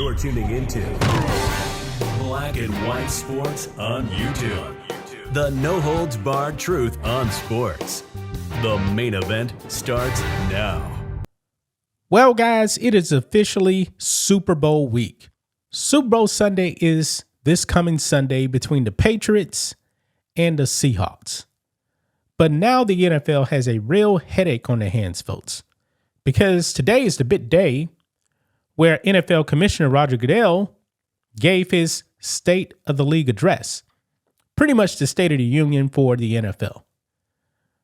You're tuning into Black and White Sports on YouTube. The no-holds-barred truth on sports. The main event starts now. Well, guys, it is officially Super Bowl week. Super Bowl Sunday is this coming Sunday between the Patriots and the Seahawks. But now the NFL has a real headache on their hands, folks, because today is the big day where NFL Commissioner Roger Goodell gave his State of the League address, pretty much the State of the Union for the NFL.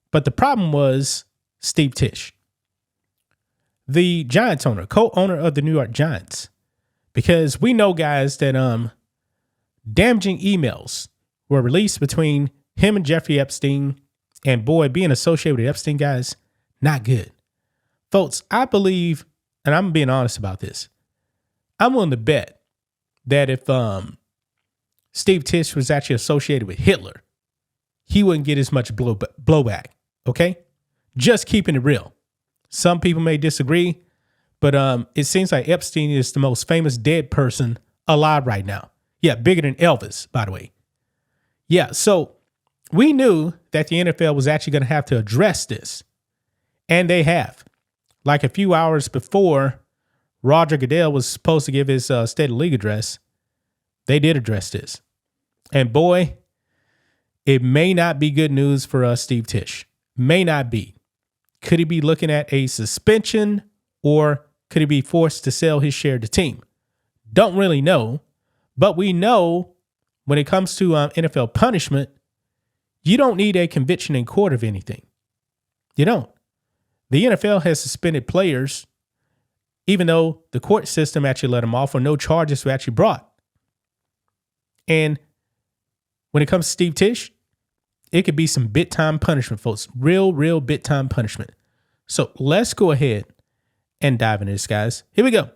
But the problem was Steve Tisch, the Giants owner, co-owner of the New York Giants, because we know, guys, that damaging emails were released between him and Jeffrey Epstein, and boy, being associated with Epstein, guys, not good. Folks, I believe, and I'm being honest about this, I'm willing to bet that if Steve Tisch was actually associated with Hitler, he wouldn't get as much blowback, okay? Just keeping it real. Some people may disagree, but it seems like Epstein is the most famous dead person alive right now. Yeah, bigger than Elvis, by the way. Yeah, so we knew that the NFL was actually going to have to address this, and they have. Like a few hours before Roger Goodell was supposed to give his State of the League address, they did address this. And boy, it may not be good news for Steve Tisch. May not be. Could he be looking at a suspension, or could he be forced to sell his share of the team? Don't really know. But we know when it comes to NFL punishment, you don't need a conviction in court of anything. You don't. The NFL has suspended players, even though the court system actually let them off, or no charges were actually brought. And when it comes to Steve Tisch, it could be some big time punishment, folks. Real big time punishment. So let's go ahead and dive into this, guys. Here we go.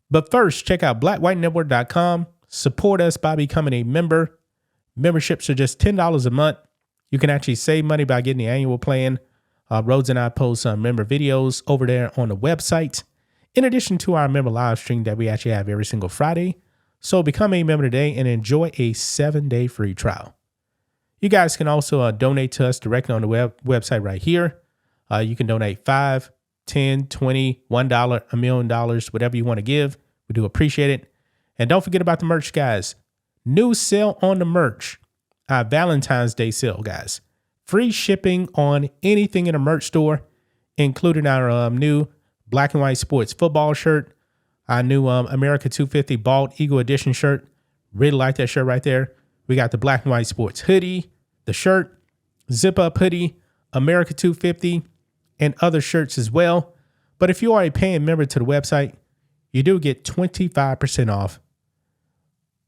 But first, check out blackwhitenetwork.com. Support us by becoming a member. Memberships are just $10 a month. You can actually save money by getting the annual plan. Rhodes and I post member videos over there on the website, in addition to our member live stream that we actually have every single Friday. So become a member today and enjoy a 7-day free trial. You guys can also donate to us directly on the website right here. You can donate $5, $10, $20, $1, $1 million, whatever you want to give. We do appreciate it. And don't forget about the merch, guys. New sale on the merch. Valentine's Day sale, guys. Free shipping on anything in a merch store, including our new Black and White Sports football shirt, our new America 250 Bald Eagle Edition shirt. Really like that shirt right there. We got the Black and White Sports hoodie, the shirt, zip-up hoodie, America 250, and other shirts as well. But if you are a paying member to the website, you do get 25% off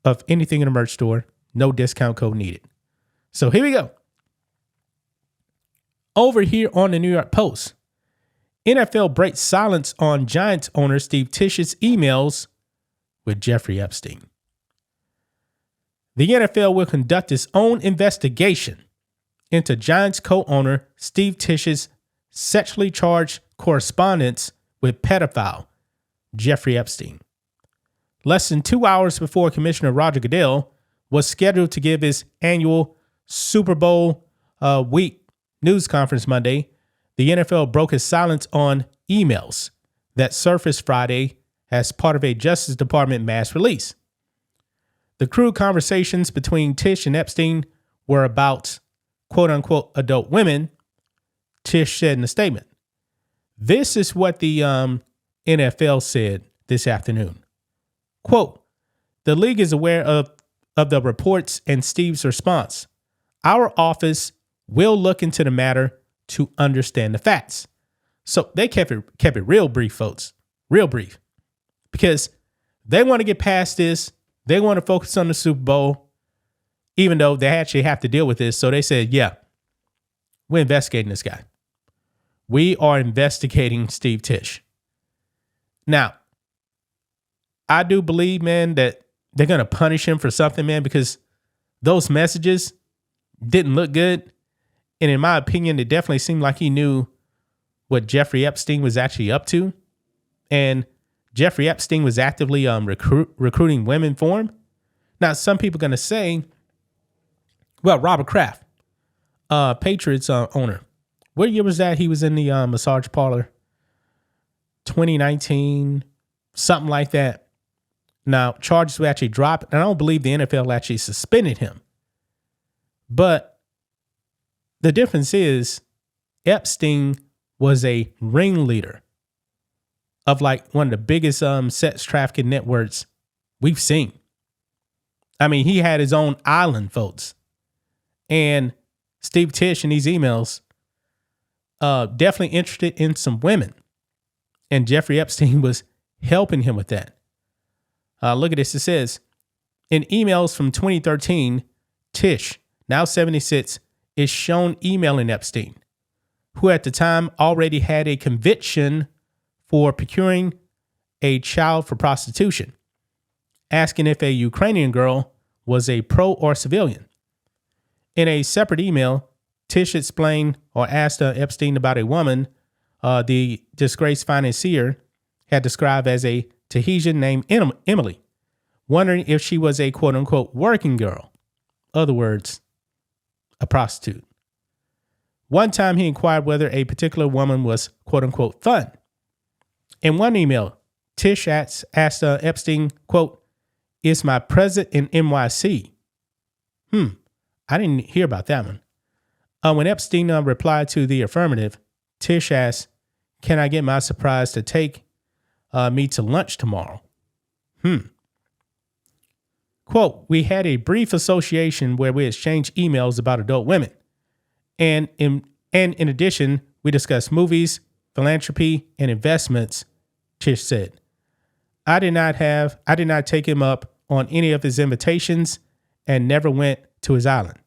of anything in a merch store. No discount code needed. So here we go. Over here on the New York Post, NFL breaks silence on Giants owner Steve Tisch's emails with Jeffrey Epstein. The NFL will conduct its own investigation into Giants co-owner Steve Tisch's sexually charged correspondence with pedophile Jeffrey Epstein. Less than 2 hours before Commissioner Roger Goodell was scheduled to give his annual Super Bowl week news conference Monday, the NFL broke its silence on emails that surfaced Friday as part of a Justice Department mass release. The crude conversations between Tisch and Epstein were about quote-unquote adult women, Tisch said in a statement. This is what the NFL said this afternoon. Quote, the league is aware of the reports and Steve's response. Our office will look into the matter to understand the facts. So they kept it real brief, folks. Real brief. Because they want to get past this. They want to focus on the Super Bowl, even though they actually have to deal with this. So they said, yeah, we're investigating this guy. We are investigating Steve Tisch. Now, I do believe, man, that they're going to punish him for something, man, because those messages didn't look good. And in my opinion, it definitely seemed like he knew what Jeffrey Epstein was actually up to. And Jeffrey Epstein was actively recruiting women for him. Now, some people are going to say, well, Robert Kraft, Patriots owner, what year was that? He was in the massage parlor, 2019, something like that. Now, charges were actually dropped, and I don't believe the NFL actually suspended him. But the difference is Epstein was a ringleader of like one of the biggest sex trafficking networks we've seen. I mean, he had his own island, folks. And Steve Tisch in these emails, definitely interested in some women. And Jeffrey Epstein was helping him with that. Look at this. It says, in emails from 2013, Tisch, now 76, is shown emailing Epstein, who at the time already had a conviction for procuring a child for prostitution, asking if a Ukrainian girl was a pro or civilian. In a separate email, Tisch explained or asked Epstein about a woman the disgraced financier had described as a Tahitian named Emily, wondering if she was a quote-unquote working girl. Other words, a prostitute. One time he inquired whether a particular woman was quote-unquote fun. In one email, Tisch asked Epstein, quote, is my present in NYC? I didn't hear about that one. When Epstein replied to the affirmative, Tisch asked, can I get my surprise to take me to lunch tomorrow? Quote, we had a brief association where we exchanged emails about adult women. And in addition, we discussed movies, philanthropy, and investments, Tisch said. I did not take him up on any of his invitations and never went to his island.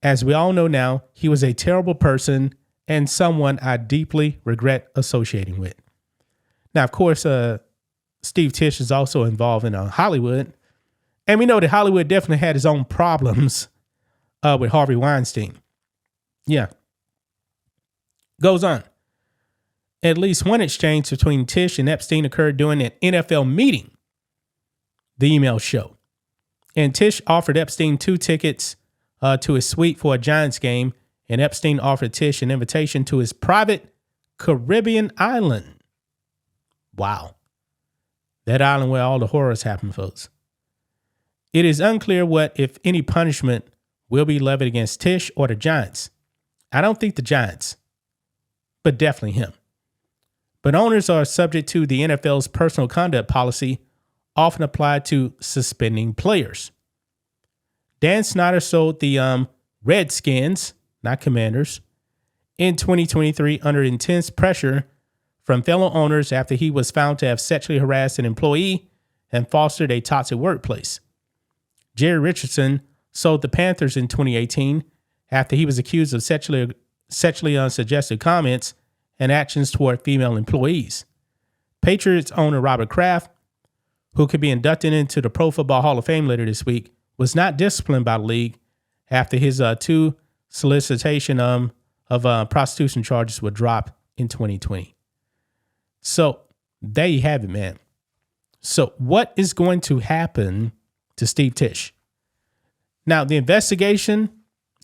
As we all know now, he was a terrible person and someone I deeply regret associating with. Now, of course, Steve Tisch is also involved in Hollywood. And we know that Hollywood definitely had his own problems with Harvey Weinstein. Yeah. Goes on. At least one exchange between Tisch and Epstein occurred during an NFL meeting, the email show. And Tisch offered Epstein 2 tickets to his suite for a Giants game, and Epstein offered Tisch an invitation to his private Caribbean island. Wow. That island where all the horrors happen, folks. It is unclear what, if any, punishment will be levied against Tisch or the Giants. I don't think the Giants, but definitely him. But owners are subject to the NFL's personal conduct policy, often applied to suspending players. Dan Snyder sold the Redskins, not Commanders, in 2023 under intense pressure from fellow owners after he was found to have sexually harassed an employee and fostered a toxic workplace. Jerry Richardson sold the Panthers in 2018 after he was accused of sexually suggestive comments and actions toward female employees. Patriots owner Robert Kraft, who could be inducted into the Pro Football Hall of Fame later this week, was not disciplined by the league after his 2 solicitation of prostitution charges were dropped in 2020. So there you have it, man. So what is going to happen to Steve Tisch? Now, the investigation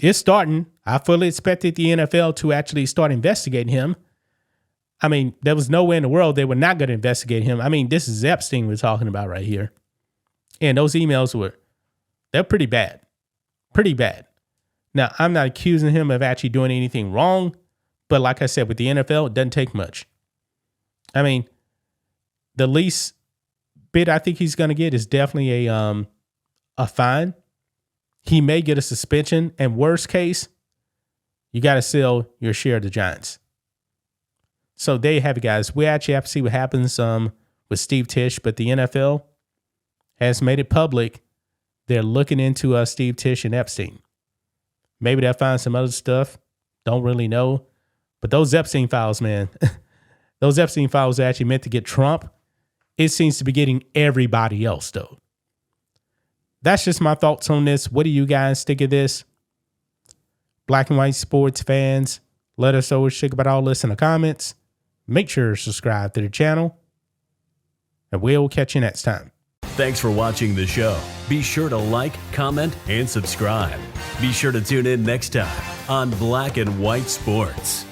is starting. I fully expected the NFL to actually start investigating him. I mean, there was nowhere in the world they were not going to investigate him. I mean, this is Epstein we're talking about right here. And those emails they're pretty bad. Pretty bad. Now, I'm not accusing him of actually doing anything wrong, but like I said, with the NFL, it doesn't take much. I mean, the least bit I think he's going to get is definitely a fine. He may get a suspension, and worst case, you got to sell your share of the Giants. So there you have it, guys. We actually have to see what happens with Steve Tisch, but the NFL has made it public. They're looking into Steve Tisch and Epstein. Maybe they'll find some other stuff. Don't really know. But those Epstein files, man, those Epstein files are actually meant to get Trump. It seems to be getting everybody else, though. That's just my thoughts on this. What do you guys think of this? Black and white sports fans, let us know what you think about all this in the comments. Make sure to subscribe to the channel. And we'll catch you next time. Thanks for watching the show. Be sure to like, comment, and subscribe. Be sure to tune in next time on Black and White Sports.